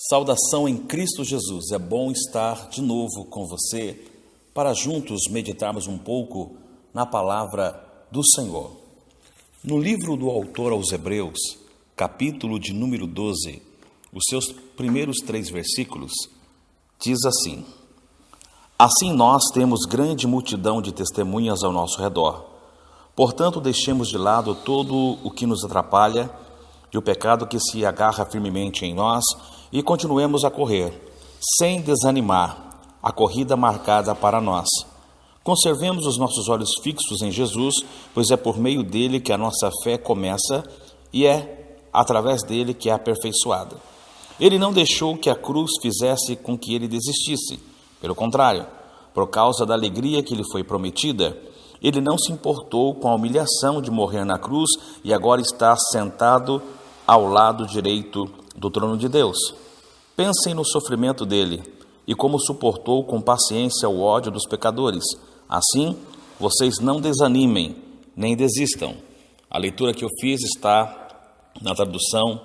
Saudação em Cristo Jesus, é bom estar de novo com você para juntos meditarmos um pouco na palavra do Senhor. No livro do autor aos Hebreus, capítulo de número 12, os seus primeiros 3 versículos, diz assim: Assim nós temos grande multidão de testemunhas ao nosso redor. Portanto, deixemos de lado todo o que nos atrapalha e o pecado que se agarra firmemente em nós e continuemos a correr, sem desanimar, a corrida marcada para nós. Conservemos os nossos olhos fixos em Jesus, pois é por meio dele que a nossa fé começa e é através dele que é aperfeiçoada. Ele não deixou que a cruz fizesse com que ele desistisse. Pelo contrário, por causa da alegria que lhe foi prometida, ele não se importou com a humilhação de morrer na cruz e agora está sentado ao lado direito do trono de Deus. Pensem no sofrimento dele e como suportou com paciência o ódio dos pecadores. Assim, vocês não desanimem, nem desistam. A leitura que eu fiz está na tradução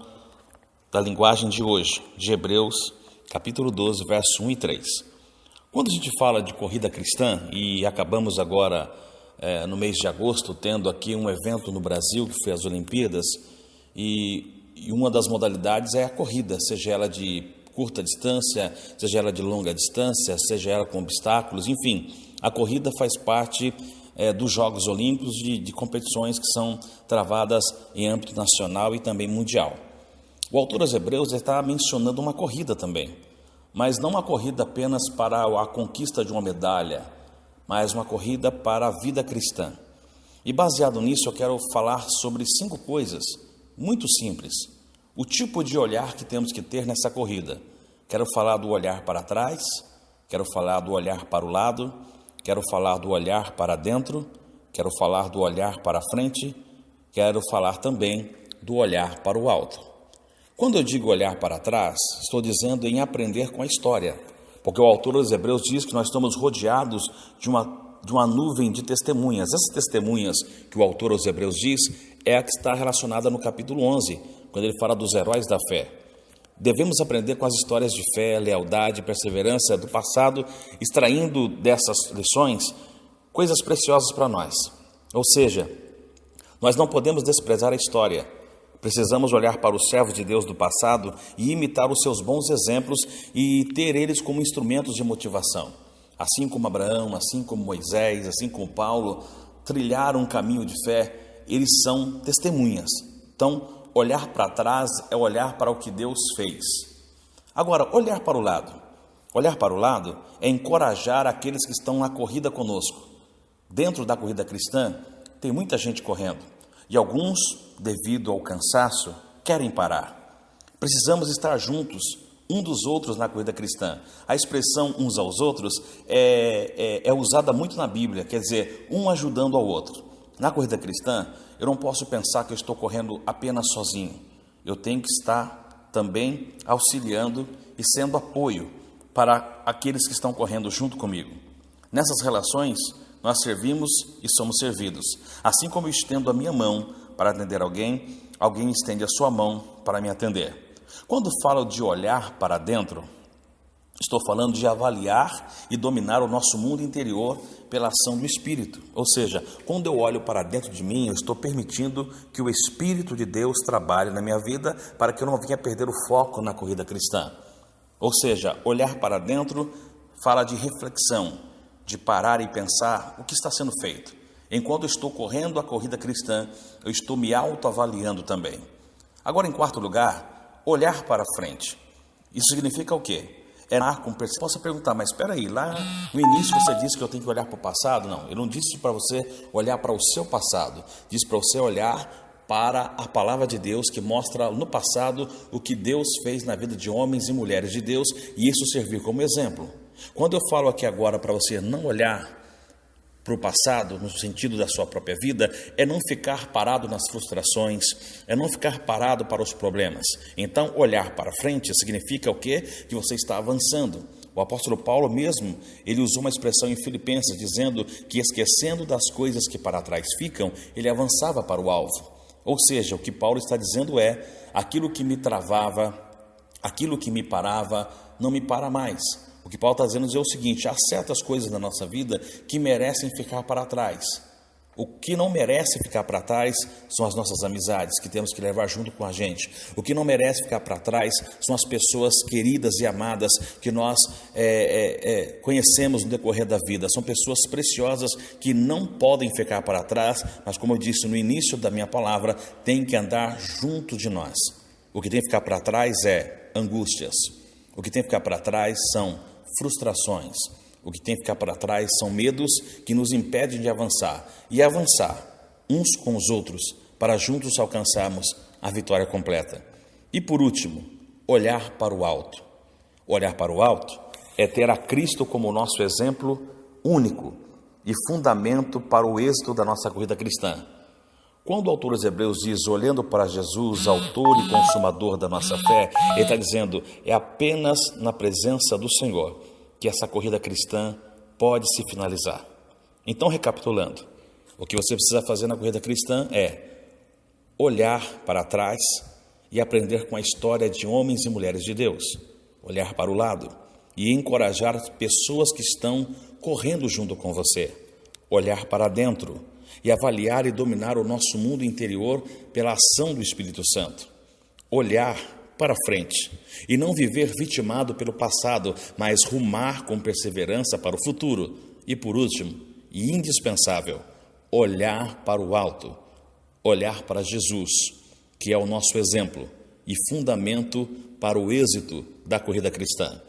da linguagem de hoje, de Hebreus, capítulo 12, verso 1 e 3. Quando a gente fala de corrida cristã, e acabamos agora no mês de agosto, tendo aqui um evento no Brasil, que foi as Olimpíadas, e uma das modalidades é a corrida, seja ela de curta distância, seja ela de longa distância, seja ela com obstáculos, enfim, a corrida faz parte dos Jogos Olímpicos, de competições que são travadas em âmbito nacional e também mundial. O autor aos Hebreus está mencionando uma corrida também, mas não uma corrida apenas para a conquista de uma medalha, mas uma corrida para a vida cristã. E baseado nisso, eu quero falar sobre 5 coisas muito simples. O tipo de olhar que temos que ter nessa corrida. Quero falar do olhar para trás, quero falar do olhar para o lado, quero falar do olhar para dentro, quero falar do olhar para frente, quero falar também do olhar para o alto. Quando eu digo olhar para trás, estou dizendo em aprender com a história, porque o autor dos Hebreus diz que nós estamos rodeados de uma nuvem de testemunhas. Essas testemunhas que o autor aos Hebreus diz é a que está relacionada no capítulo 11, quando ele fala dos heróis da fé. Devemos aprender com as histórias de fé, lealdade, perseverança do passado, extraindo dessas lições coisas preciosas para nós. Ou seja, nós não podemos desprezar a história. Precisamos olhar para os servos de Deus do passado e imitar os seus bons exemplos e ter eles como instrumentos de motivação. Assim como Abraão, assim como Moisés, assim como Paulo, trilharam um caminho de fé, eles são testemunhas. Então, olhar para trás é olhar para o que Deus fez. Agora, olhar para o lado. Olhar para o lado é encorajar aqueles que estão na corrida conosco. Dentro da corrida cristã, tem muita gente correndo. E alguns, devido ao cansaço, querem parar. Precisamos estar juntos, um dos outros na corrida cristã. A expressão uns aos outros é usada muito na Bíblia, quer dizer, um ajudando ao outro. Na corrida cristã, eu não posso pensar que eu estou correndo apenas sozinho. Eu tenho que estar também auxiliando e sendo apoio para aqueles que estão correndo junto comigo. Nessas relações, nós servimos e somos servidos. Assim como eu estendo a minha mão para atender alguém, alguém estende a sua mão para me atender. Quando falo de olhar para dentro, estou falando de avaliar e dominar o nosso mundo interior pela ação do Espírito. Ou seja, quando eu olho para dentro de mim, eu estou permitindo que o Espírito de Deus trabalhe na minha vida para que eu não venha perder o foco na corrida cristã. Ou seja, olhar para dentro fala de reflexão, de parar e pensar o que está sendo feito. Enquanto eu estou correndo a corrida cristã, eu estou me autoavaliando também. Agora, em quarto lugar, olhar para frente. Isso significa o quê? Posso perguntar, mas espera aí, lá no início você disse que eu tenho que olhar para o passado? Não, eu não disse para você olhar para o seu passado. Disse para você olhar para a palavra de Deus que mostra no passado o que Deus fez na vida de homens e mulheres de Deus e isso servir como exemplo. Quando eu falo aqui agora para você não olhar para o passado, no sentido da sua própria vida, é não ficar parado nas frustrações, é não ficar parado para os problemas. Então, olhar para frente significa o quê? Que você está avançando. O apóstolo Paulo mesmo, ele usou uma expressão em Filipenses, dizendo que esquecendo das coisas que para trás ficam, ele avançava para o alvo. Ou seja, o que Paulo está dizendo é, aquilo que me travava, Aquilo que me parava não me para mais. O que Paulo está dizendo é o seguinte: há certas coisas na nossa vida que merecem ficar para trás. O que não merece ficar para trás são as nossas amizades, que temos que levar junto com a gente. O que não merece ficar para trás são as pessoas queridas e amadas que nós conhecemos no decorrer da vida. São pessoas preciosas que não podem ficar para trás, mas, como eu disse no início da minha palavra, tem que andar junto de nós. O que tem que ficar para trás é angústias. O que tem que ficar para trás são frustrações. O que tem que ficar para trás são medos que nos impedem de avançar. E avançar uns com os outros para juntos alcançarmos a vitória completa. E por último, olhar para o alto. Olhar para o alto é ter a Cristo como nosso exemplo único e fundamento para o êxito da nossa corrida cristã. Quando o autor aos Hebreus diz, olhando para Jesus, autor e consumador da nossa fé, ele está dizendo, é apenas na presença do Senhor que essa corrida cristã pode se finalizar. Então, recapitulando, o que você precisa fazer na corrida cristã é olhar para trás e aprender com a história de homens e mulheres de Deus, olhar para o lado e encorajar pessoas que estão correndo junto com você, olhar para dentro e avaliar e dominar o nosso mundo interior pela ação do Espírito Santo, olhar para frente e não viver vitimado pelo passado, mas rumar com perseverança para o futuro. E por último, e indispensável, olhar para o alto, olhar para Jesus, que é o nosso exemplo e fundamento para o êxito da corrida cristã.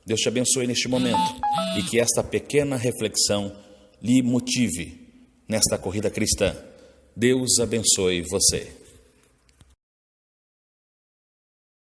Deus te abençoe neste momento e que esta pequena reflexão lhe motive nesta corrida cristã. Deus abençoe você.